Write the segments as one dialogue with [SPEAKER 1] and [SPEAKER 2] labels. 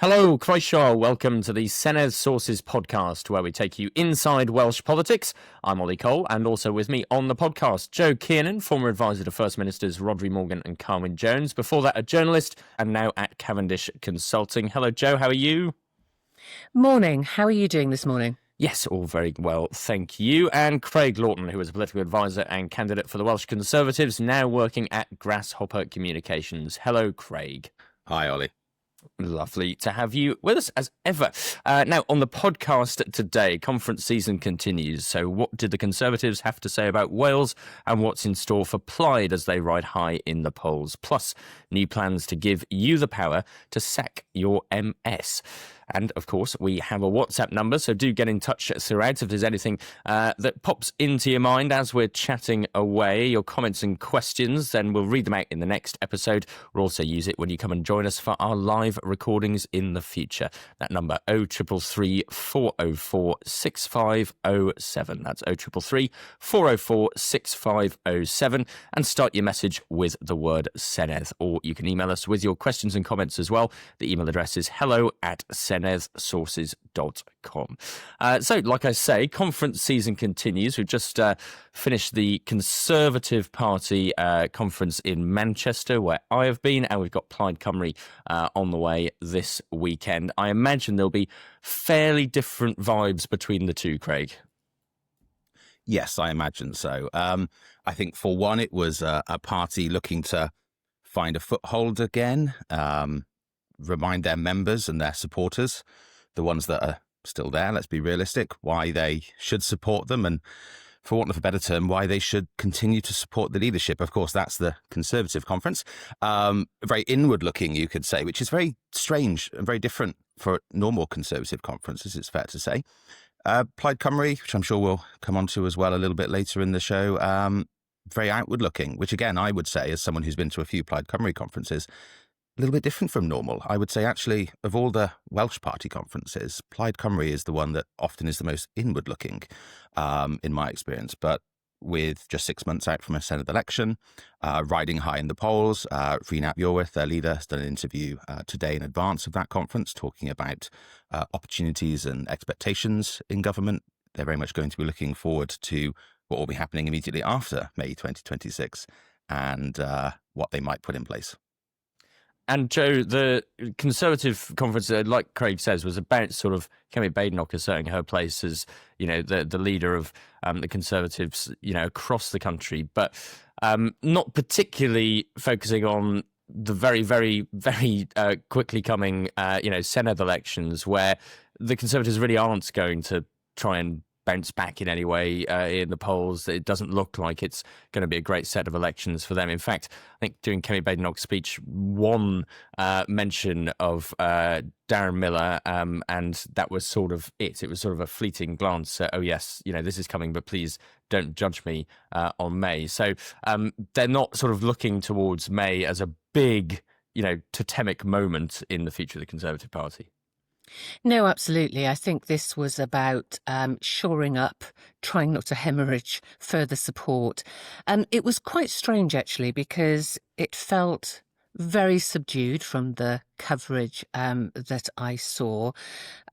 [SPEAKER 1] Hello, Croeso. Welcome to the Senedd Sources podcast, where we take you inside Welsh politics. I'm Ollie Cole, and also with me on the podcast, Jo Kiernan, former advisor to First Ministers Rhodri Morgan and Carwyn Jones. Before that, a journalist, and now at Cavendish Consulting. Hello, Jo. How are you?
[SPEAKER 2] Morning. How are you doing this morning?
[SPEAKER 1] Yes, all very well, thank you. And Craig Lawton, who is a political advisor and candidate for the Welsh Conservatives, now working at Grasshopper Communications. Hello, Craig.
[SPEAKER 3] Hi, Ollie.
[SPEAKER 1] Lovely to have you with us as ever. Now, on the podcast today, conference season continues. So what did the Conservatives have to say about Wales and what's in store for Plaid as they ride high in the polls? Plus, new plans to give you the power to sack your MS. And, of course, we have a WhatsApp number, so do get in touch throughout if there's anything that pops into your mind as we're chatting away. Your comments and questions, then we'll read them out in the next episode. We'll also use it when you come and join us for our live recordings in the future. That number, 0333 404 6507. That's 0333 404 6507. And start your message with the word Senedd. Or you can email us with your questions and comments as well. The email address is hello@senedsources.com. So, like I say, conference season continues. We've just finished the Conservative Party conference in Manchester, where I have been, and we've got Plaid Cymru on the way this weekend. I imagine there'll be fairly different vibes between the two, Craig.
[SPEAKER 3] Yes, I imagine so. I think, for one, it was a party looking to find a foothold again, remind their members and their supporters, the ones that are still there, let's be realistic, why they should support them, and, for want of a better term, why they should continue to support the leadership. Of course, that's the Conservative conference. Very inward-looking, you could say, which is very strange and very different for normal Conservative conferences, it's fair to say. Plaid Cymru, which I'm sure we'll come on to as well a little bit later in the show, very outward-looking, which, again, I would say, as someone who's been to a few Plaid Cymru conferences, a little bit different from normal. I would say, actually, of all the Welsh Party conferences, Plaid Cymru is the one that often is the most inward-looking, in my experience. But with just 6 months out from a Senedd election, riding high in the polls, Rhun ap Iorwerth, their leader, has done an interview today in advance of that conference, talking about opportunities and expectations in government. They're very much going to be looking forward to what will be happening immediately after May 2026 and what they might put in place.
[SPEAKER 1] And Jo, the Conservative conference, like Craig says, was about sort of Kemi Badenoch asserting her place as, the leader of the Conservatives, across the country, but not particularly focusing on the very, very, very quickly coming, Senedd elections, where the Conservatives really aren't going to try and bounce back in any way in the polls. It doesn't look like it's going to be a great set of elections for them. In fact, I think during Kemi Badenoch's speech, one mention of Darren Miller, and that was sort of it. It was sort of a fleeting glance at, oh yes, this is coming, but please don't judge me on May. So they're not sort of looking towards May as a big, totemic moment in the future of the Conservative Party.
[SPEAKER 2] No, absolutely. I think this was about shoring up, trying not to hemorrhage further support. It was quite strange, actually, because it felt very subdued from the coverage that I saw.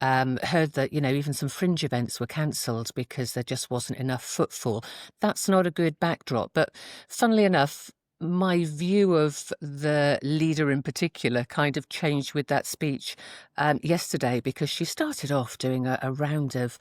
[SPEAKER 2] Heard that, even some fringe events were cancelled because there just wasn't enough footfall. That's not a good backdrop. But funnily enough, my view of the leader in particular kind of changed with that speech yesterday, because she started off doing a round of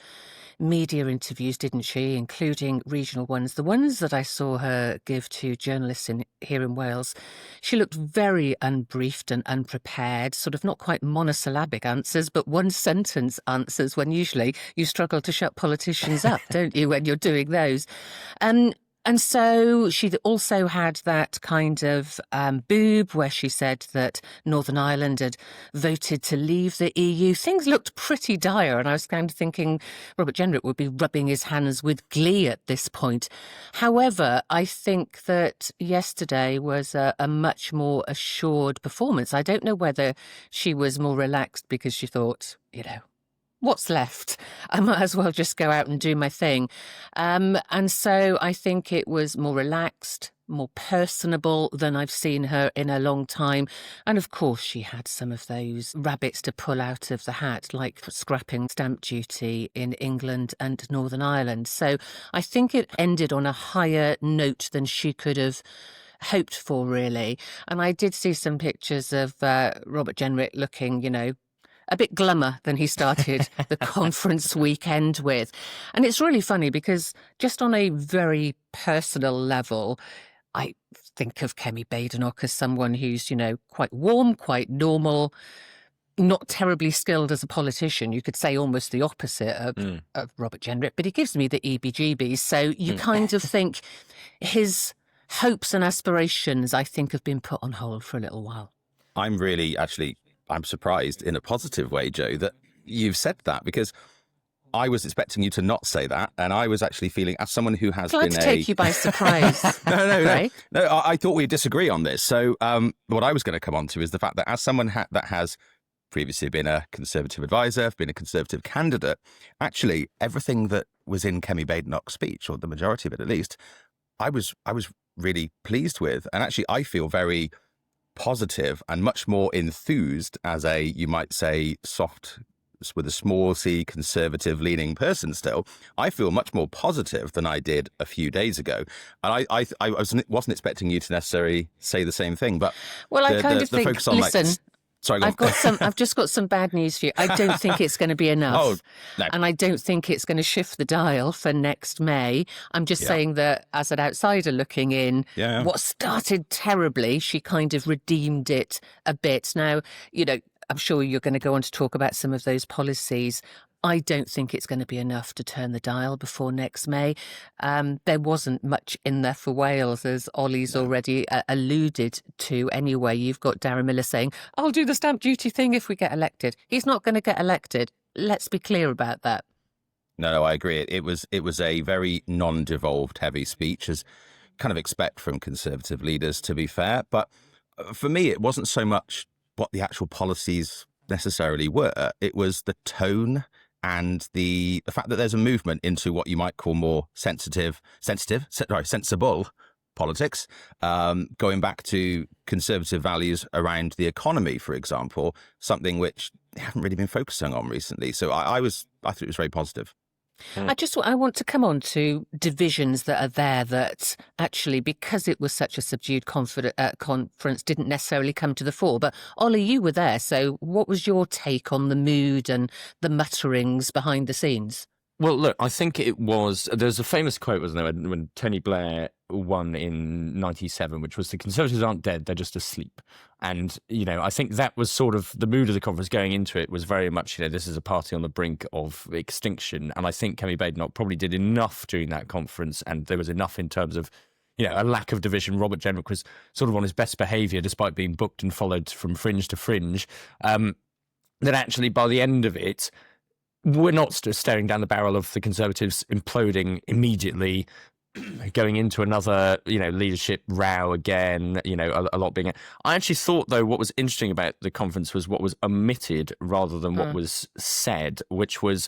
[SPEAKER 2] media interviews, didn't she, including regional ones. The ones that I saw her give to journalists here in Wales, she looked very unbriefed and unprepared, sort of not quite monosyllabic answers, but one-sentence answers, when usually you struggle to shut politicians up, don't you, when you're doing those. And so she also had that kind of boob where she said that Northern Ireland had voted to leave the EU. Things looked pretty dire, and I was kind of thinking Robert Jenrick would be rubbing his hands with glee at this point. However, I think that yesterday was a much more assured performance. I don't know whether she was more relaxed because she thought, what's left? I might as well just go out and do my thing. And so I think it was more relaxed, more personable than I've seen her in a long time. And of course, she had some of those rabbits to pull out of the hat, like scrapping stamp duty in England and Northern Ireland. So I think it ended on a higher note than she could have hoped for, really. And I did see some pictures of Robert Jenrick looking, a bit glummer than he started the conference weekend with. And it's really funny because just on a very personal level, I think of Kemi Badenoch as someone who's, quite warm, quite normal, not terribly skilled as a politician. You could say almost the opposite of Robert Jenrick, but he gives me the EBGBs. So you kind of think his hopes and aspirations, I think, have been put on hold for a little while.
[SPEAKER 3] I'm surprised in a positive way, Jo, that you've said that, because I was expecting you to not say that, and I was actually feeling, as someone who has
[SPEAKER 2] Glad
[SPEAKER 3] been
[SPEAKER 2] to take you by surprise.
[SPEAKER 3] No. I thought we'd disagree on this. So what I was going to come on to is the fact that as someone that has previously been a Conservative advisor, been a Conservative candidate, actually everything that was in Kemi Badenoch's speech, or the majority of it at least, I was really pleased with. And actually I feel very positive and much more enthused as a, you might say, soft, with a small c, Conservative leaning person still. I feel much more positive than I did a few days ago. And I wasn't expecting you to necessarily say the same thing, but
[SPEAKER 2] well, I kind of think,
[SPEAKER 3] focus on,
[SPEAKER 2] listen,
[SPEAKER 3] sorry,
[SPEAKER 2] I've just got some bad news for you. I don't think it's going to be enough.
[SPEAKER 3] Oh, no.
[SPEAKER 2] And I don't think it's going to shift the dial for next May. I'm just saying that as an outsider looking in, what started terribly, she kind of redeemed it a bit. Now, I'm sure you're going to go on to talk about some of those policies. I don't think it's going to be enough to turn the dial before next May. There wasn't much in there for Wales, as Ollie's already alluded to. Anyway, you've got Darren Millar saying, I'll do the stamp duty thing if we get elected. He's not going to get elected. Let's be clear about that.
[SPEAKER 3] No, I agree. It was a very non-devolved heavy speech, as kind of expect from Conservative leaders, to be fair. But for me, it wasn't so much what the actual policies necessarily were. It was the tone and the fact that there's a movement into what you might call more sensible politics, going back to Conservative values around the economy, for example, something which they haven't really been focusing on recently. So I thought it was very positive.
[SPEAKER 2] I want to come on to divisions that are there that actually, because it was such a subdued conference, didn't necessarily come to the fore. But Ollie, you were there. So what was your take on the mood and the mutterings behind the scenes?
[SPEAKER 1] Well, look, I think there's a famous quote, wasn't there, when Tony Blair won in 97, which was, the Conservatives aren't dead, they're just asleep. And, I think that was sort of the mood of the conference going into it, was very much, this is a party on the brink of extinction. And I think Kemi Badenoch probably did enough during that conference, and there was enough in terms of, a lack of division. Robert Jenrick was sort of on his best behaviour, despite being booked and followed from fringe to fringe, that actually by the end of it, we're not staring down the barrel of the Conservatives imploding immediately, going into another, leadership row again, a lot being... I actually thought, though, what was interesting about the conference was what was omitted rather than what was said, which was,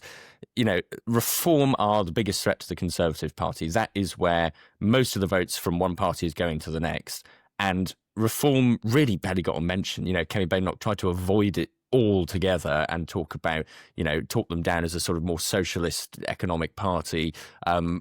[SPEAKER 1] reform are the biggest threat to the Conservative Party. That is where most of the votes from one party is going to the next. And reform really barely got a mention. Kemi Badenoch tried to avoid it altogether and talk them down as a sort of more socialist economic party,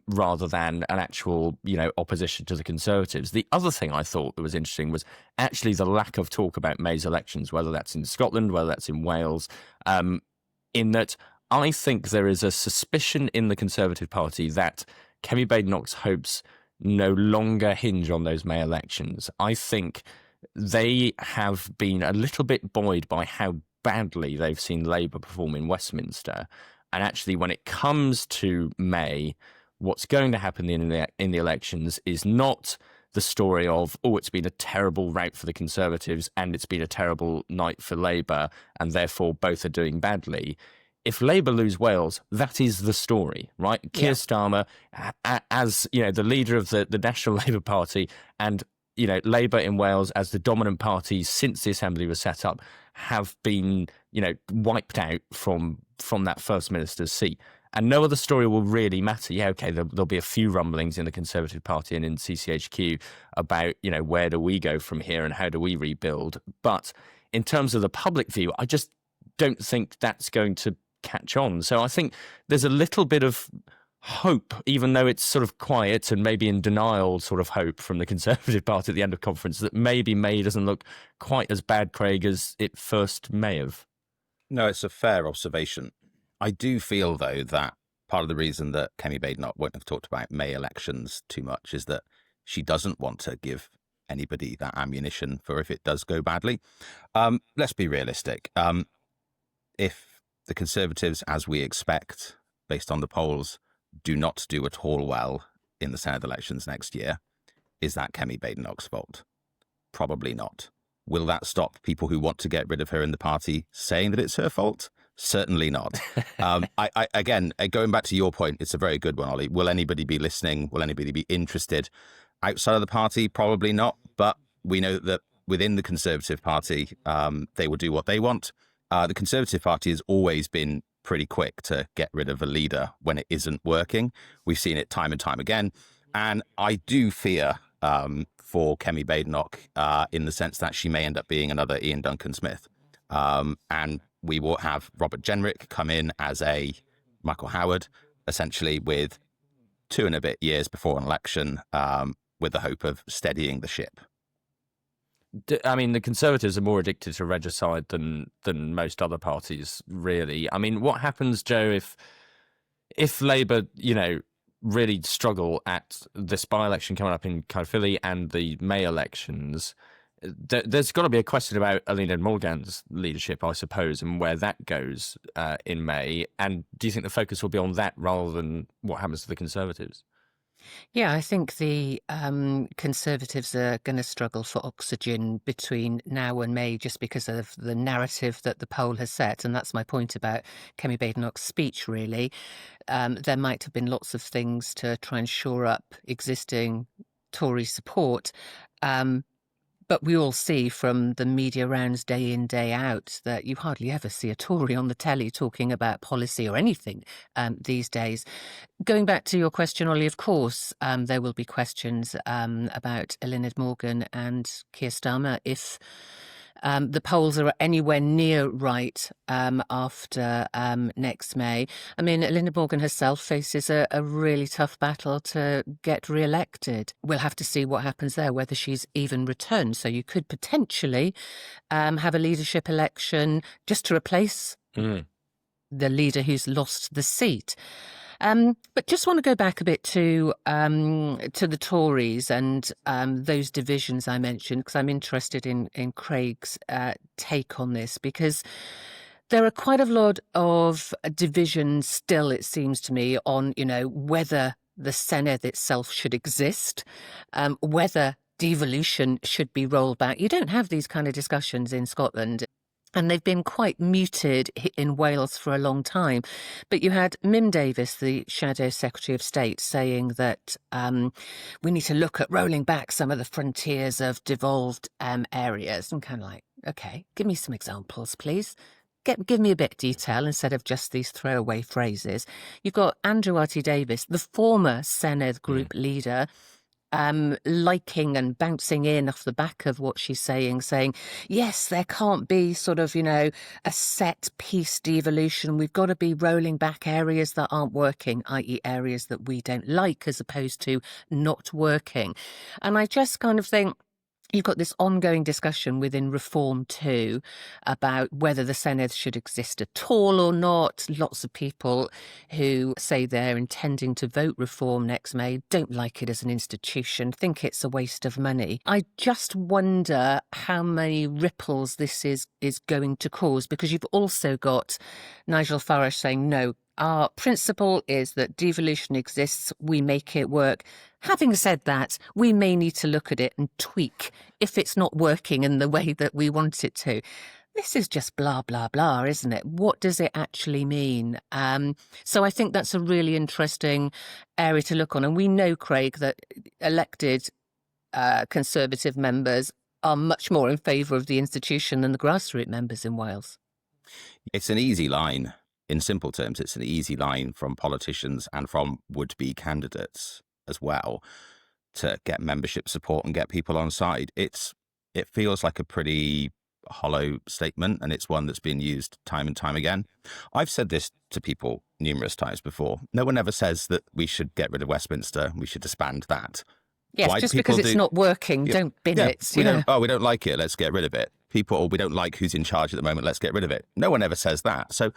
[SPEAKER 1] rather than an actual, opposition to the Conservatives. The other thing I thought that was interesting was actually the lack of talk about May's elections, whether that's in Scotland, whether that's in Wales, in that I think there is a suspicion in the Conservative Party that Kemi Badenoch's hopes no longer hinge on those May elections. I think they have been a little bit buoyed by how badly they've seen Labour perform in Westminster. And actually, when it comes to May, what's going to happen in the elections is not the story of, it's been a terrible rout for the Conservatives and it's been a terrible night for Labour, and therefore both are doing badly. If Labour lose Wales, that is the story, right? Keir Starmer, as the leader of the National Labour Party, and Labour in Wales as the dominant party since the Assembly was set up, have been, wiped out from that First Minister's seat. and no other story will really matter. Yeah, okay, there'll be a few rumblings in the Conservative Party and in CCHQ about, where do we go from here and how do we rebuild? But in terms of the public view, I just don't think that's going to catch on. So I think there's a little bit of hope, even though it's sort of quiet and maybe in denial sort of hope from the Conservative Party at the end of conference, that maybe May doesn't look quite as bad, Craig, as it first may have.
[SPEAKER 3] No, it's a fair observation. I do feel, though, that part of the reason that Kemi Badenoch won't have talked about May elections too much is that she doesn't want to give anybody that ammunition for if it does go badly. Let's be realistic. If the Conservatives, as we expect, based on the polls, do not do at all well in the Senedd elections next year, is that Kemi Badenoch's fault? Probably not. Will that stop people who want to get rid of her in the party saying that it's her fault? Certainly not. Again, going back to your point, it's a very good one, Ollie. Will anybody be listening? Will anybody be interested? Outside of the party, probably not. But we know that within the Conservative Party, they will do what they want. The Conservative Party has always been pretty quick to get rid of a leader when it isn't working. We've seen it time and time again. And I do fear for Kemi Badenoch in the sense that she may end up being another Ian Duncan Smith. And we will have Robert Jenrick come in as a Michael Howard, essentially with 2 and a bit years before an election, with the hope of steadying the ship.
[SPEAKER 1] I mean, the Conservatives are more addicted to regicide than most other parties, really. I mean, what happens, Jo, if Labour, really struggle at this by-election coming up in Caerphilly and the May elections? There's got to be a question about Eluned Morgan's leadership, I suppose, and where that goes in May. And do you think the focus will be on that rather than what happens to the Conservatives?
[SPEAKER 2] Yeah, I think the Conservatives are going to struggle for oxygen between now and May just because of the narrative that the poll has set. And that's my point about Kemi Badenoch's speech, really. There might have been lots of things to try and shore up existing Tory support. But we all see from the media rounds day in, day out that you hardly ever see a Tory on the telly talking about policy or anything these days. Going back to your question, Ollie, of course, there will be questions about Eluned Morgan and Keir Starmer if the polls are anywhere near right after next May. I mean, Eluned Morgan herself faces a really tough battle to get re-elected. We'll have to see what happens there, whether she's even returned. So you could potentially have a leadership election just to replace the leader who's lost the seat. But just want to go back a bit to the Tories and those divisions I mentioned, because I'm interested in Craig's take on this, because there are quite a lot of divisions still, it seems to me, on, whether the Senedd itself should exist, whether devolution should be rolled back. You don't have these kind of discussions in Scotland. And they've been quite muted in Wales for a long time. But you had Mim Davis, the Shadow Secretary of State, saying that we need to look at rolling back some of the frontiers of devolved areas. And kind of like, OK, give me some examples, please. Give me a bit of detail instead of just these throwaway phrases. You've got Andrew Davis, the former Senedd group leader, liking and bouncing in off the back of what she's saying, yes, there can't be sort of, a set piece devolution. We've got to be rolling back areas that aren't working, i.e. areas that we don't like, as opposed to not working. And I just kind of think, you've got this ongoing discussion within Reform too about whether the Senedd should exist at all or not. Lots of people who say they're intending to vote Reform next May don't like it as an institution, think it's a waste of money. I just wonder how many ripples this is going to cause, because you've also got Nigel Farage saying, no, our principle is that devolution exists, we make it work. Having said that, we may need to look at it and tweak if it's not working in the way that we want it to. This is just blah, blah, blah, isn't it? What does it actually mean? So I think that's a really interesting area to look on. And we know, Craig, that elected Conservative members are much more in favour of the institution than the grassroots members in Wales.
[SPEAKER 3] It's an easy line in simple terms, it's an easy line from politicians and from would-be candidates as well to get membership support and get people on side. It feels like a pretty hollow statement, and it's one that's been used time and time again. I've said this to people numerous times before. No one ever says that we should get rid of Westminster, we should disband that.
[SPEAKER 2] Yes,
[SPEAKER 3] Why
[SPEAKER 2] just
[SPEAKER 3] people
[SPEAKER 2] because it's not working, don't bin it.
[SPEAKER 3] We don't like it, let's get rid of it. We don't like who's in charge at the moment, let's get rid of it. No one ever says that. So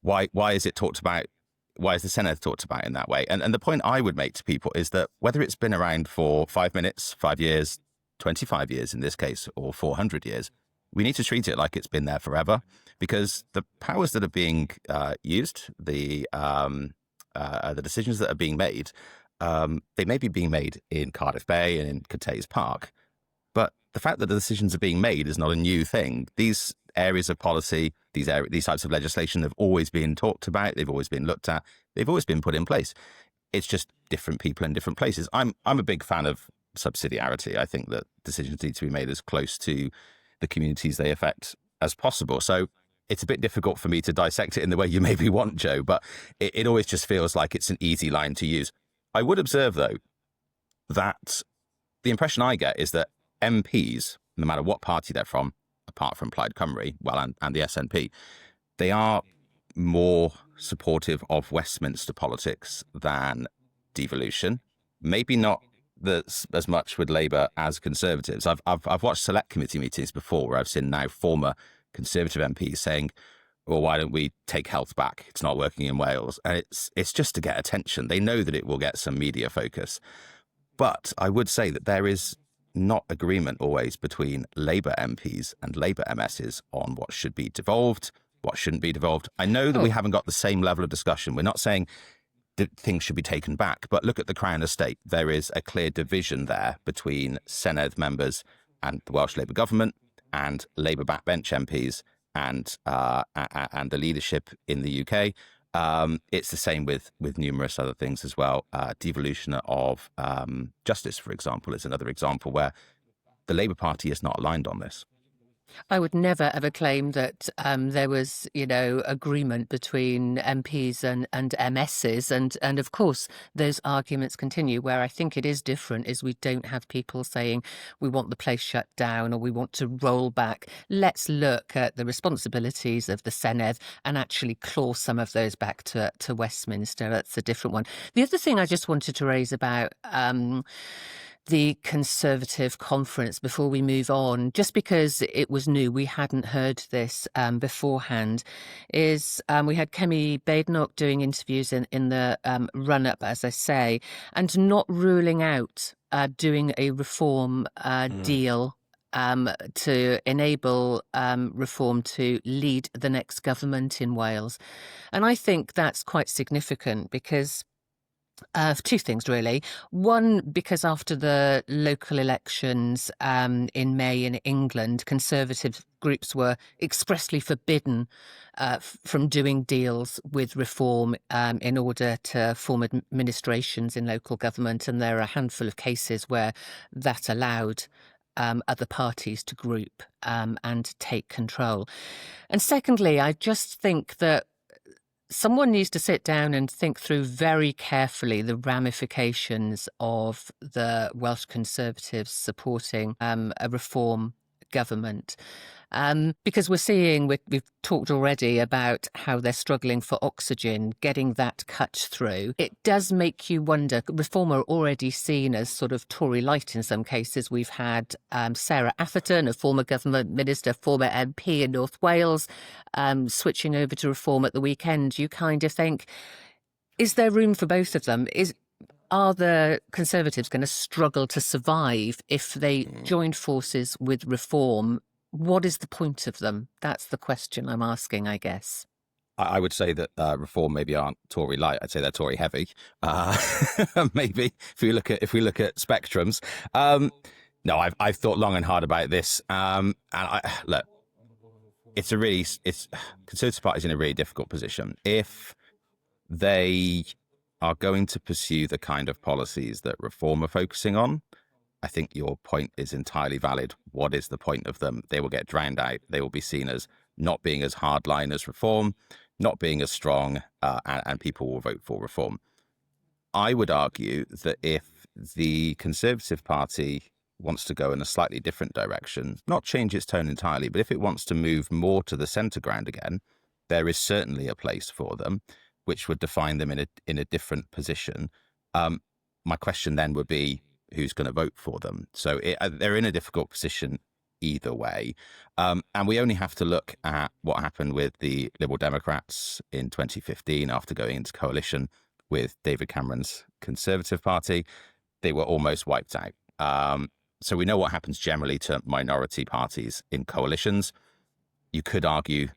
[SPEAKER 3] why is it talked about? Why is the Senedd talked about in that way? And the point I would make to people is that whether it's been around for 5 minutes, 5 years, 25 years in this case, or 400 years, we need to treat it like it's been there forever, because the powers that are being used, the decisions that are being made, they may be being made in Cardiff Bay and in Cathays Park, but the fact that the decisions are being made is not a new thing. These areas of policy, these types of legislation have always been talked about. They've always been looked at. They've always been put in place. It's just different people in different places. I'm a big fan of subsidiarity. I think that decisions need to be made as close to the communities they affect as possible. So it's a bit difficult for me to dissect it in the way you maybe want, Jo, but it always just feels like it's an easy line to use. I would observe, though, that the impression I get is that MPs, no matter what party they're from, apart from Plaid Cymru, and the SNP, they are more supportive of Westminster politics than devolution. Maybe not as much with Labour as Conservatives. I've watched select committee meetings before where I've seen now former Conservative MPs saying, well, why don't we take health back? It's not working in Wales. And it's just to get attention. They know that it will get some media focus. But I would say that there is not agreement always between Labour MPs and Labour MSs on what should be devolved, what shouldn't be devolved. I know that we haven't got the same level of discussion. We're not saying that things should be taken back, but look at the Crown Estate. There is a clear division there between Senedd members and the Welsh Labour government and Labour backbench MPs and the leadership in the UK. It's the same with numerous other things as well. Devolution of justice, for example, is another example where the Labour Party is not aligned on this.
[SPEAKER 2] I would never ever claim that there was, agreement between MPs and MSs. And of course, those arguments continue. Where I think it is different is we don't have people saying we want the place shut down or we want to roll back. Let's look at the responsibilities of the Senedd and actually claw some of those back to Westminster. That's a different one. The other thing I just wanted to raise about the Conservative conference before we move on, just because it was new, we hadn't heard this beforehand, is we had Kemi Badenoch doing interviews in the run-up, as I say, and not ruling out doing a reform deal to enable reform to lead the next government in Wales. And I think that's quite significant because two things, really. One, because after the local elections in May in England, Conservative groups were expressly forbidden from doing deals with reform in order to form administrations in local government. And there are a handful of cases where that allowed other parties to group and take control. And secondly, I just think that someone needs to sit down and think through very carefully the ramifications of the Welsh Conservatives supporting a reform government. Because we're seeing, we've talked already about how they're struggling for oxygen, getting that cut through. It does make you wonder, reform are already seen as sort of Tory light in some cases. We've had Sarah Atherton, a former government minister, former MP in North Wales, switching over to reform at the weekend. You kind of think, is there room for both of them? Are the Conservatives going to struggle to survive if they join forces with reform? What is the point of them? That's the question I'm asking, I guess.
[SPEAKER 3] I would say that reform maybe aren't Tory light. I'd say they're Tory heavy. Maybe if we look at spectrums. No, I've thought long and hard about this. And look, Conservative Party's in a really difficult position. If they are going to pursue the kind of policies that reform are focusing on, I think your point is entirely valid. What is the point of them? They will get drowned out. They will be seen as not being as hardline as reform, not being as strong, and people will vote for reform. I would argue that if the Conservative Party wants to go in a slightly different direction, not change its tone entirely, but if it wants to move more to the centre ground again, there is certainly a place for them, which would define them in a different position. My question then would be, who's going to vote for them? So they're in a difficult position either way. And we only have to look at what happened with the Liberal Democrats in 2015 after going into coalition with David Cameron's Conservative Party. They were almost wiped out. So we know what happens generally to minority parties in coalitions. You could argue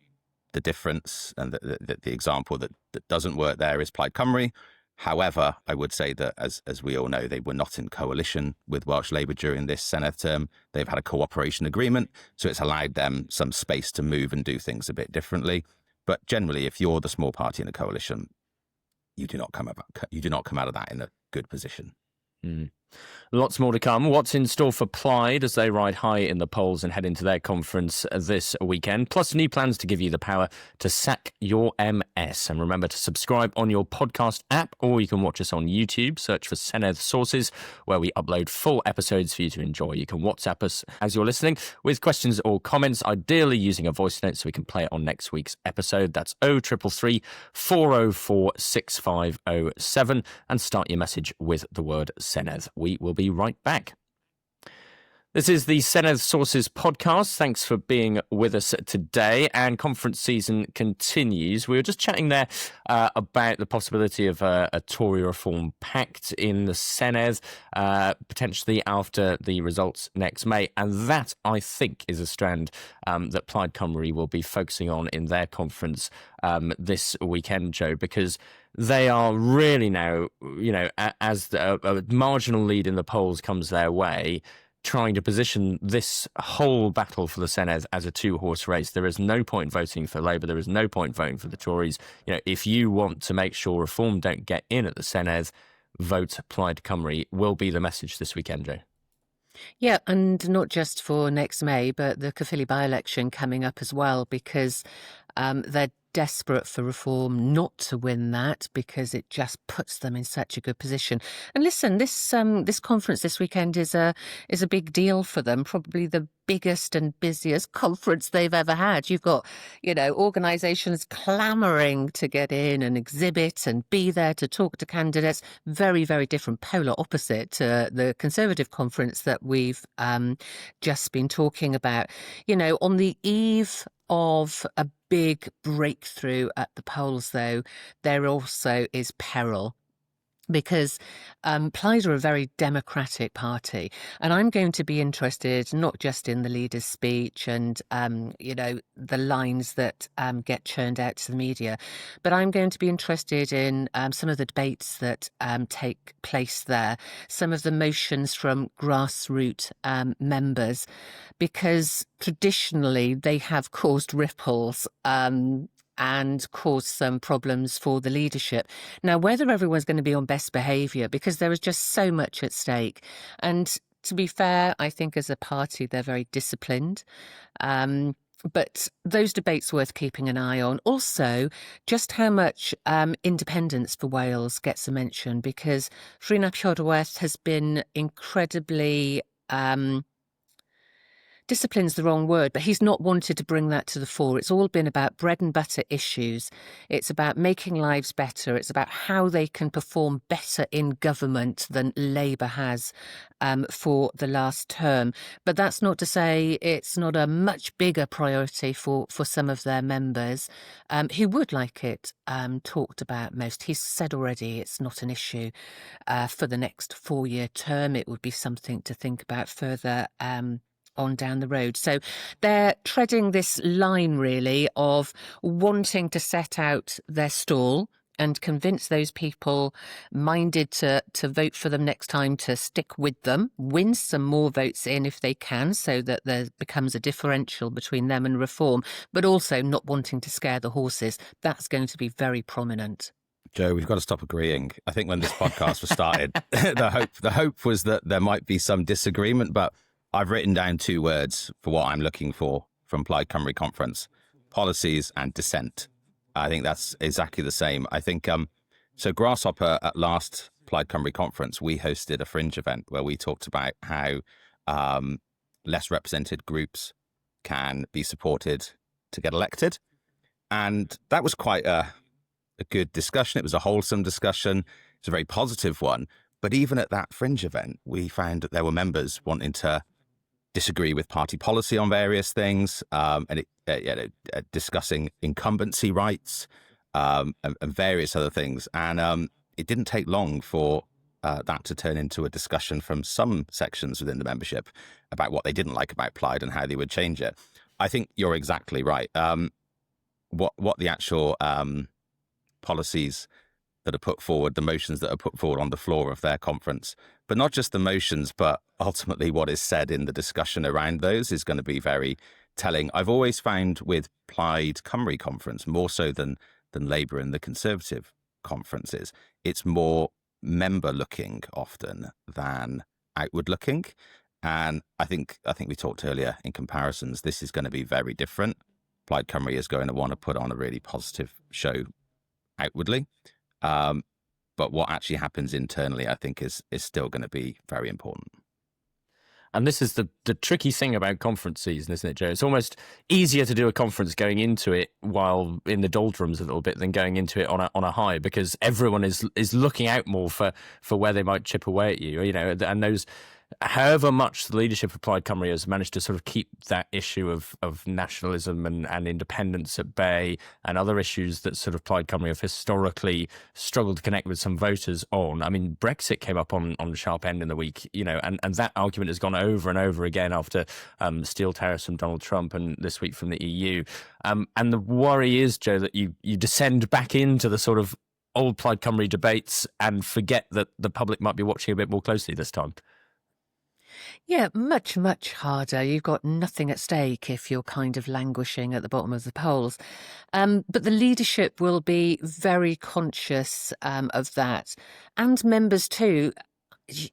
[SPEAKER 3] the difference and the example that doesn't work there is Plaid Cymru. However, I would say that, as we all know, they were not in coalition with Welsh Labour during this Senedd term. They've had a cooperation agreement, so it's allowed them some space to move and do things a bit differently. But generally, if you're the small party in a coalition, you do not come out of that in a good position.
[SPEAKER 1] Lots more to come. What's in store for Plaid as they ride high in the polls and head into their conference this weekend? Plus, new plans to give you the power to sack your MS. And remember to subscribe on your podcast app, or you can watch us on YouTube. Search for Senedd Sources, where we upload full episodes for you to enjoy. You can WhatsApp us as you're listening with questions or comments, ideally using a voice note so we can play it on next week's episode. That's 0333 404 6507 and start your message with the word Senedd. We will be right back. This is the Senedd Sources podcast. Thanks for being with us today. And conference season continues. We were just chatting there about the possibility of a Tory reform pact in the Senedd, potentially after the results next May. And that, I think, is a strand that Plaid Cymru will be focusing on in their conference this weekend, Jo, because they are really now, as a marginal lead in the polls comes their way, trying to position this whole battle for the Senedd as a two-horse race. There is no point voting for Labour. There is no point voting for the Tories. If you want to make sure reform don't get in at the Senedd, vote Plaid Cymru will be the message this weekend, Jo.
[SPEAKER 2] Yeah, and not just for next May, but the Caerphilly by-election coming up as well, because they're desperate for reform not to win that, because it just puts them in such a good position. And listen, this conference this weekend is a big deal for them, probably the biggest and busiest conference they've ever had. You've got, organisations clamouring to get in and exhibit and be there to talk to candidates. Very, very different, polar opposite to the Conservative conference that we've just been talking about. On the eve of a big breakthrough at the polls, though, there also is peril. Because Plaid are a very democratic party, and I'm going to be interested not just in the leader's speech and the lines that get churned out to the media, but I'm going to be interested in some of the debates that take place there, some of the motions from grassroots members, because traditionally they have caused ripples and caused some problems for the leadership. Now, whether everyone's going to be on best behaviour, because there is just so much at stake. And to be fair, I think as a party, they're very disciplined. But those debates worth keeping an eye on. Also, just how much independence for Wales gets a mention, because Rhys Llywodraeth has been incredibly... discipline's the wrong word, but he's not wanted to bring that to the fore. It's all been about bread and butter issues. It's about making lives better. It's about how they can perform better in government than Labour has for the last term. But that's not to say it's not a much bigger priority for some of their members who would like it talked about most. He's said already it's not an issue for the next 4-year term. It would be something to think about further on down the road. So they're treading this line really of wanting to set out their stall and convince those people minded to vote for them next time to stick with them, win some more votes in if they can, so that there becomes a differential between them and reform, but also not wanting to scare the horses. That's going to be very prominent.
[SPEAKER 3] Jo, we've got to stop agreeing. I think when this podcast was started, the hope was that there might be some disagreement, but I've written down 2 words for what I'm looking for from Plaid Cymru conference: policies and dissent. I think that's exactly the same. I think so. Grasshopper at last Plaid Cymru conference, we hosted a fringe event where we talked about how less represented groups can be supported to get elected, and that was quite a good discussion. It was a wholesome discussion. It's a very positive one. But even at that fringe event, we found that there were members wanting to disagree with party policy on various things, and discussing incumbency rights and various other things. And it didn't take long for that to turn into a discussion from some sections within the membership about what they didn't like about Plaid and how they would change it. I think you're exactly right. What the actual policies that are put forward, the motions that are put forward on the floor of their conference, but not just the motions, but ultimately what is said in the discussion around those is going to be very telling. I've always found with Plaid Cymru conference, more so than Labour and the Conservative conferences, it's more member looking often than outward looking. And I think we talked earlier in comparisons, this is going to be very different. Plaid Cymru is going to want to put on a really positive show outwardly. But what actually happens internally, I think, is still going to be very important.
[SPEAKER 1] And this is the tricky thing about conference season, isn't it, Jo? It's almost easier to do a conference going into it while in the doldrums a little bit than going into it on a high, because everyone is looking out more for where they might chip away at you, and those. However much the leadership of Plaid Cymru has managed to sort of keep that issue of nationalism and independence at bay, and other issues that sort of Plaid Cymru have historically struggled to connect with some voters on. I mean, Brexit came up on the sharp end in the week, and that argument has gone over and over again after steel tariffs from Donald Trump and this week from the EU. And the worry is, Jo, that you descend back into the sort of old Plaid Cymru debates and forget that the public might be watching a bit more closely this time.
[SPEAKER 2] Yeah, much, much harder. You've got nothing at stake if you're kind of languishing at the bottom of the polls. But the leadership will be very conscious of that. And members too.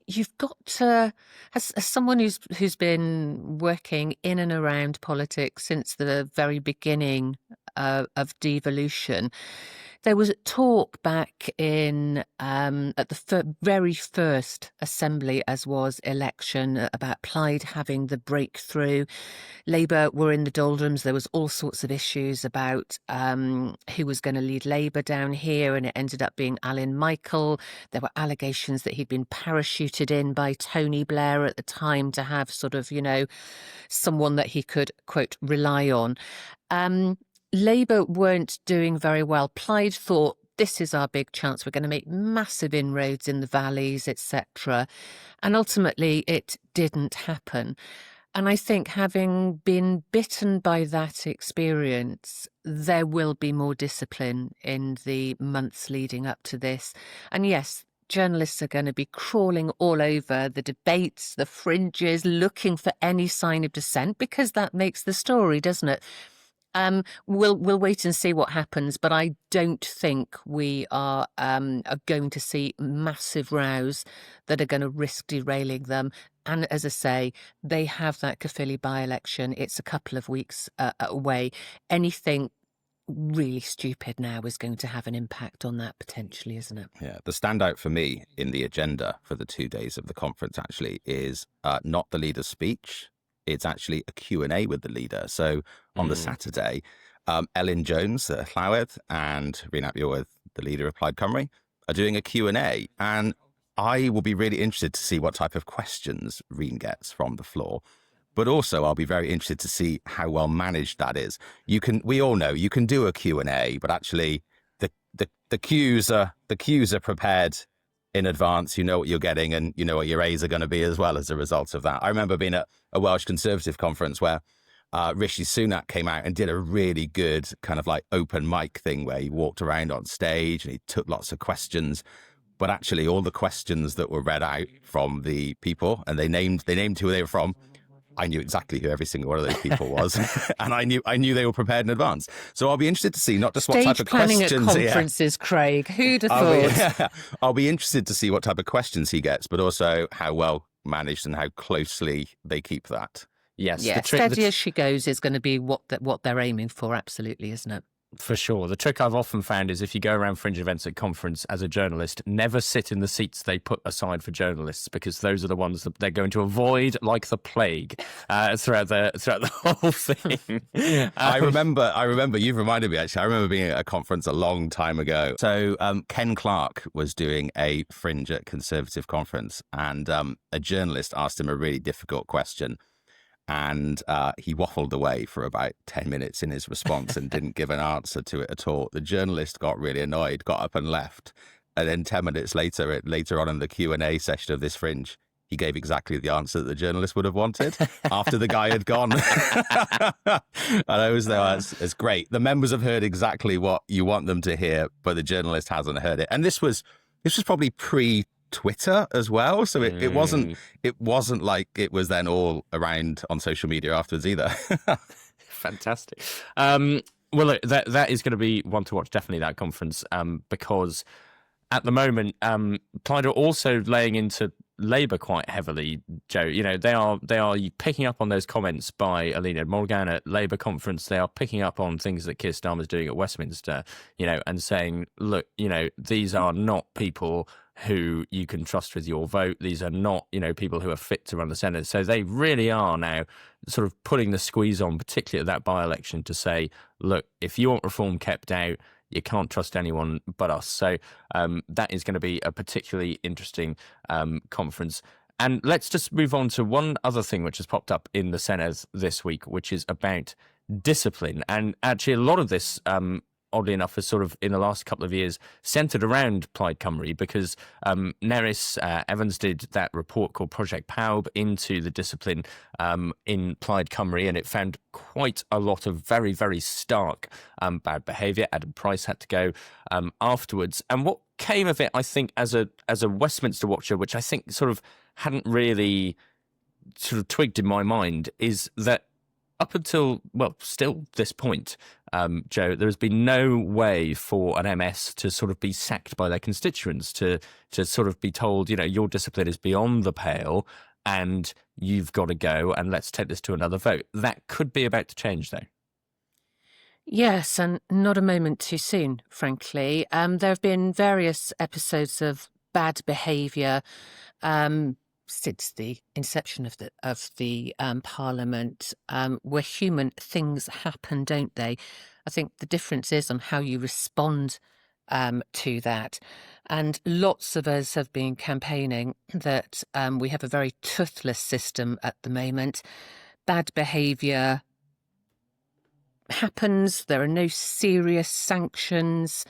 [SPEAKER 2] You've got to, as someone who's been working in and around politics since the very beginning of devolution, there was talk back in at the very first assembly, as was election, about Plaid having the breakthrough. Labour were in the doldrums. There was all sorts of issues about who was going to lead Labour down here, and it ended up being Alan Michael. There were allegations that he'd been parachuted in by Tony Blair at the time to have sort of, someone that he could, quote, rely on. Labour weren't doing very well. Plaid thought, this is our big chance. We're going to make massive inroads in the valleys, etc. And ultimately, it didn't happen. And I think, having been bitten by that experience, there will be more discipline in the months leading up to this. And yes, journalists are going to be crawling all over the debates, the fringes, looking for any sign of dissent, because that makes the story, doesn't it? We'll wait and see what happens, but I don't think we are going to see massive rows that are going to risk derailing them. And as I say, they have that Caerphilly by-election. It's a couple of weeks away. Anything really stupid now is going to have an impact on that potentially, isn't it?
[SPEAKER 3] Yeah, the standout for me in the agenda for the 2 days of the conference actually is not the leader's speech. It's actually a Q&A with the leader. So on the Saturday, Elin Jones, Llywedd, and Rhys Iorwerth, the leader of Plaid Cymru, are doing a Q&A. And I will be really interested to see what type of questions Rhys gets from the floor. But also, I'll be very interested to see how well managed that is. We all know you can do a Q&A, but actually the cues are prepared in advance. You know what you're getting, and you know what your A's are going to be as well as a result of that. I remember being at a Welsh Conservative conference where Rishi Sunak came out and did a really good kind of like open mic thing where he walked around on stage and he took lots of questions. But actually, all the questions that were read out from the people, and they named who they were from, I knew exactly who every single one of those people was, and I knew they were prepared in advance. So I'll be interested to see not just what type of questions.
[SPEAKER 2] Stage planning at conferences, Craig. Who'd have thought?
[SPEAKER 3] I'll be interested to see what type of questions he gets, but also how well managed and how closely they keep that.
[SPEAKER 1] Yes,
[SPEAKER 2] yeah. Steady as she goes is going to be what they're aiming for. Absolutely, isn't it?
[SPEAKER 1] For sure. The trick I've often found is if you go around fringe events at conference as a journalist, never sit in the seats they put aside for journalists, because those are the ones that they're going to avoid like the plague throughout the whole thing.
[SPEAKER 3] I remember, you've reminded me actually, I remember being at a conference a long time ago. So Ken Clarke was doing a fringe at Conservative conference, and a journalist asked him a really difficult question. And he waffled away for about 10 minutes in his response and didn't give an answer to it at all. The journalist got really annoyed, got up and left. And then 10 minutes later on in the Q&A session of this fringe, he gave exactly the answer that the journalist would have wanted after the guy had gone. And I was there, it's great. The members have heard exactly what you want them to hear, but the journalist hasn't heard it. And this was probably pre-Twitter as well, so it wasn't like it was then all around on social media afterwards either.
[SPEAKER 1] Fantastic. Well, look, that is going to be one to watch, definitely, that conference, because at the moment, Plaid are also laying into Labour quite heavily, Jo. You know, they are picking up on those comments by Alina Morgan at Labour conference. They are picking up on things that Keir Starmer's doing at Westminster, you know, and saying, look, you know, these are not people who you can trust with your vote. These are not, you know, people who are fit to run the Senedd. So they really are now sort of putting the squeeze on, particularly at that by-election, to say, look, if you want reform kept out, you can't trust anyone but us. So that is going to be a particularly interesting conference. And let's just move on to one other thing which has popped up in the Senedd this week, which is about discipline. And actually, a lot of this, oddly enough, has sort of, in the last couple of years, centred around Plaid Cymru, because Nerys Evans did that report called Project Pawb into the discipline in Plaid Cymru, and it found quite a lot of very, very stark bad behaviour. Adam Price had to go afterwards. And what came of it, I think, as a Westminster watcher, which I think sort of hadn't really sort of twigged in my mind, is that up until, well, still this point, Jo, there has been no way for an MS to sort of be sacked by their constituents, to sort of be told, you know, your discipline is beyond the pale and you've got to go and let's take this to another vote. That could be about to change, though.
[SPEAKER 2] Yes, and not a moment too soon, frankly. There have been various episodes of bad behaviour since the inception of the Parliament. We're human, things happen, don't they? I think the difference is on how you respond to that. And lots of us have been campaigning that we have a very toothless system at the moment. Bad behaviour happens, there are no serious sanctions.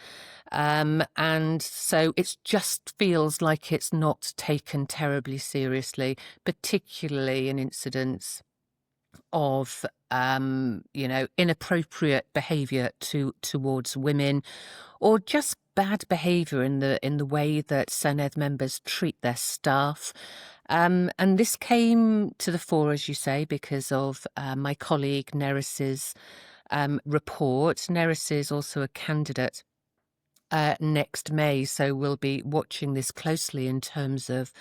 [SPEAKER 2] And so it just feels like it's not taken terribly seriously, particularly in incidents of, inappropriate behaviour towards women, or just bad behaviour in the way that Senedd members treat their staff. And this came to the fore, as you say, because of my colleague Nerys's report. Nerys is also a candidate next May, so we'll be watching this closely in terms of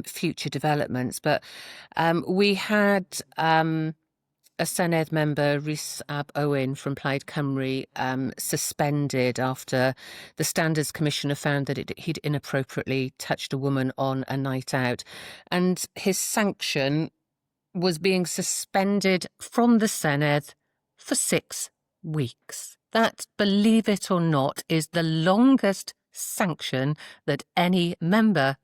[SPEAKER 2] future developments. But we had a Senedd member, Rhys Ab Owen from Plaid Cymru, suspended after the Standards Commissioner found that he'd inappropriately touched a woman on a night out. And his sanction was being suspended from the Senedd for 6 weeks. That, believe it or not, is the longest sanction that any member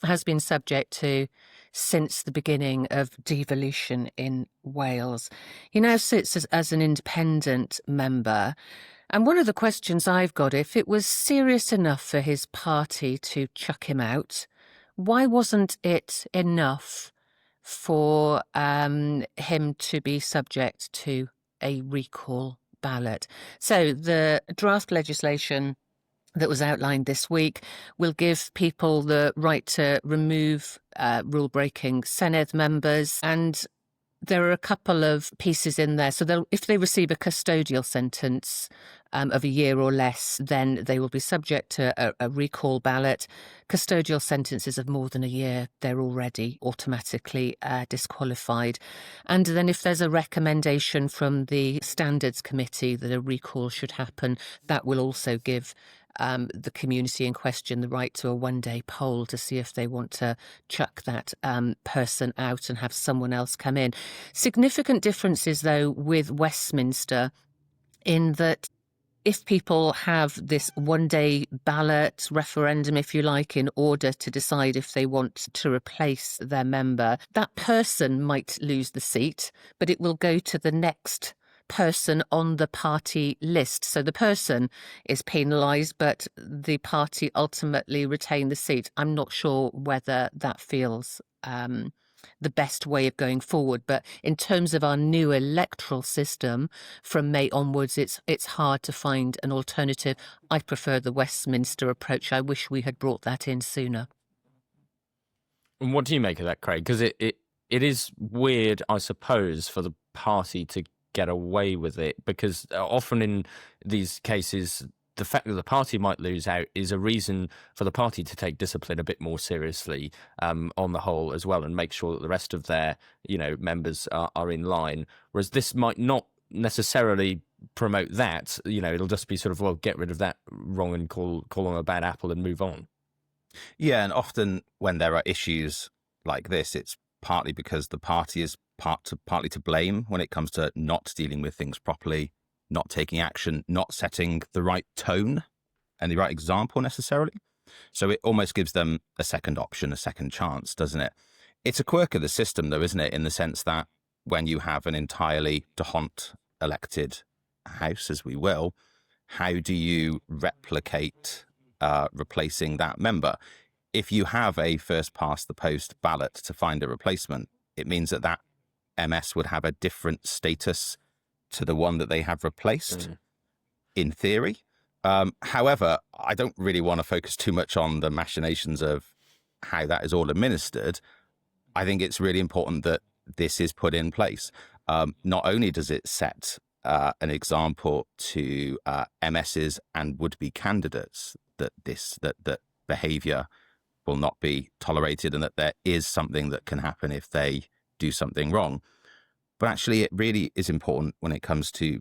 [SPEAKER 2] has been subject to since the beginning of devolution in Wales. He now sits as an independent member. And one of the questions I've got, if it was serious enough for his party to chuck him out, why wasn't it enough for him to be subject to a recall ballot? So the draft legislation that was outlined this week will give people the right to remove rule-breaking Senedd members, and there are a couple of pieces in there. So if they receive a custodial sentence of a year or less, then they will be subject to a recall ballot. Custodial sentences of more than a year, they're already automatically disqualified. And then if there's a recommendation from the Standards Committee that a recall should happen, that will also give the community in question the right to a one-day poll to see if they want to chuck that person out and have someone else come in. Significant differences, though, with Westminster, in that if people have this one-day ballot referendum, if you like, in order to decide if they want to replace their member, that person might lose the seat, but it will go to the next person on the party list. So the person is penalised, but the party ultimately retain the seat. I'm not sure whether that feels the best way of going forward. But in terms of our new electoral system from May onwards, it's hard to find an alternative. I prefer the Westminster approach. I wish we had brought that in sooner.
[SPEAKER 1] And what do you make of that, Craig? Because it is weird, I suppose, for the party to get away with it, because often in these cases, the fact that the party might lose out is a reason for the party to take discipline a bit more seriously on the whole as well, and make sure that the rest of their members are in line. Whereas this might not necessarily promote that. It'll just be sort of, well, get rid of that wrong and call them a bad apple and move on.
[SPEAKER 3] Yeah, and often when there are issues like this, it's partly because the party is partly to blame when it comes to not dealing with things properly, not taking action, not setting the right tone and the right example necessarily. So it almost gives them a second option, a second chance, doesn't it? It's a quirk of the system, though, isn't it? In the sense that when you have an entirely Dehont elected house, as we will, how do you replicate replacing that member? If you have a first past the post ballot to find a replacement, it means that MS would have a different status to the one that they have replaced, in theory. However, I don't really want to focus too much on the machinations of how that is all administered. I think it's really important that this is put in place. Not only does it set an example to MSs and would-be candidates that behaviour will not be tolerated, and that there is something that can happen if they do something wrong. But actually, it really is important when it comes to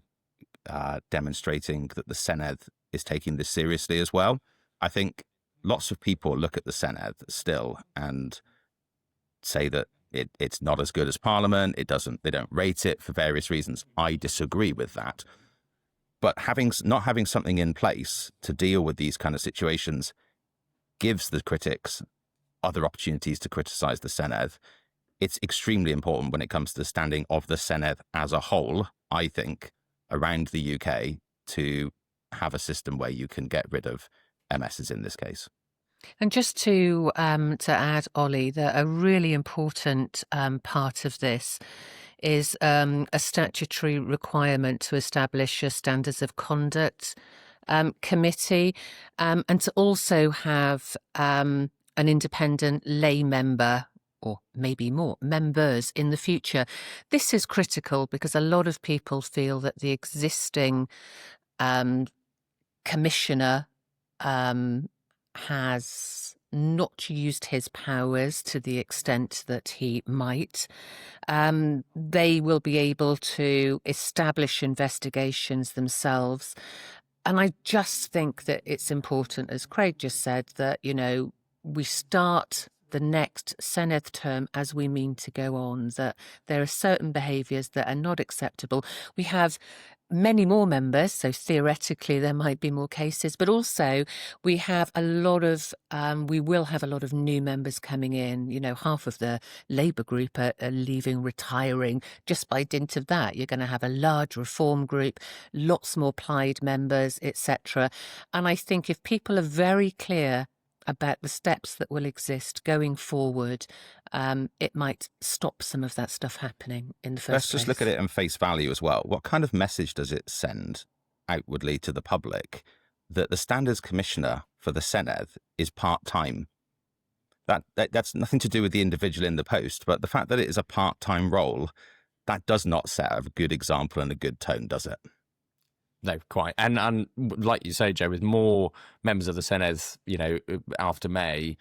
[SPEAKER 3] demonstrating that the Senedd is taking this seriously as well. I think lots of people look at the Senedd still and say that it's not as good as Parliament. They don't rate it for various reasons. I disagree with that. But not having something in place to deal with these kind of situations gives the critics other opportunities to criticise the Senedd. It's extremely important when it comes to the standing of the Senedd as a whole, I think, around the UK, to have a system where you can get rid of MSs in this case.
[SPEAKER 2] And just to add, Ollie, that a really important part of this is a statutory requirement to establish a standards of conduct committee, and to also have an independent lay member, or maybe more members in the future. This is critical because a lot of people feel that the existing commissioner has not used his powers to the extent that he might. They will be able to establish investigations themselves. And I just think that it's important, as Craig just said, that, we start the next Senedd term as we mean to go on, that there are certain behaviours that are not acceptable. We have many more members, so theoretically there might be more cases, but also we have we will have a lot of new members coming in. Half of the Labour group are leaving, retiring. Just by dint of that, you're going to have a large reform group, lots more Plaid members, etc. And I think if people are very clear about the steps that will exist going forward, it might stop some of that stuff happening in the first place.
[SPEAKER 3] Let's just look at it in face value as well. What kind of message does it send outwardly to the public that the Standards Commissioner for the Senedd is part-time? That's nothing to do with the individual in the post, but the fact that it is a part-time role, that does not set a good example and a good tone, does it?
[SPEAKER 1] No, quite. And like you say, Joe, with more members of the Senedd, after May,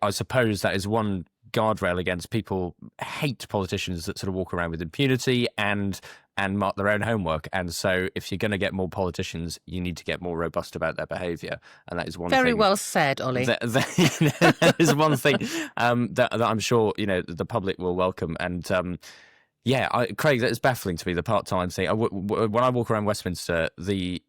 [SPEAKER 1] I suppose that is one guardrail against people hate politicians that sort of walk around with impunity and mark their own homework. And so if you're going to get more politicians, you need to get more robust about their behaviour. And that is one thing.
[SPEAKER 2] Very well said, Ollie.
[SPEAKER 1] That is one thing that I'm sure, the public will welcome. And Craig, that is baffling to me, the part-time thing. When I walk around Westminster, the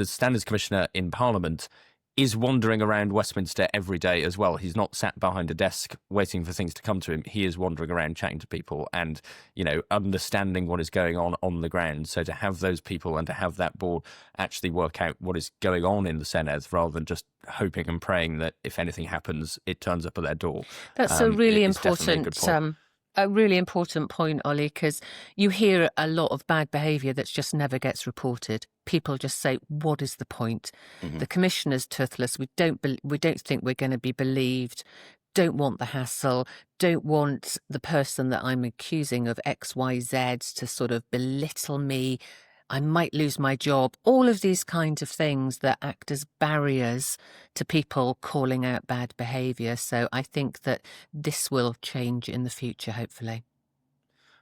[SPEAKER 1] Standards Commissioner in Parliament is wandering around Westminster every day as well. He's not sat behind a desk waiting for things to come to him. He is wandering around chatting to people and, understanding what is going on the ground. So to have those people and to have that board actually work out what is going on in the Senedd rather than just hoping and praying that if anything happens, it turns up at their door.
[SPEAKER 2] That's a really important point, Ollie, because you hear a lot of bad behaviour that just never gets reported. People just say, "What is the point?" Mm-hmm. The commissioner's toothless. We don't think we're going to be believed. Don't want the hassle. Don't want the person that I'm accusing of X, Y, Z to sort of belittle me. I might lose my job. All of these kinds of things that act as barriers to people calling out bad behaviour. So I think that this will change in the future, hopefully.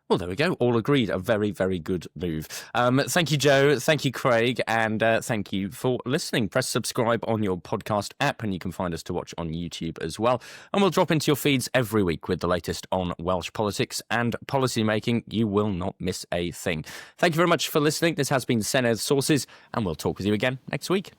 [SPEAKER 1] Well, there we go. All agreed. A very, very good move. Thank you, Jo. Thank you, Craig. And thank you for listening. Press subscribe on your podcast app and you can find us to watch on YouTube as well. And we'll drop into your feeds every week with the latest on Welsh politics and policy making. You will not miss a thing. Thank you very much for listening. This has been Senedd Sources and we'll talk with you again next week.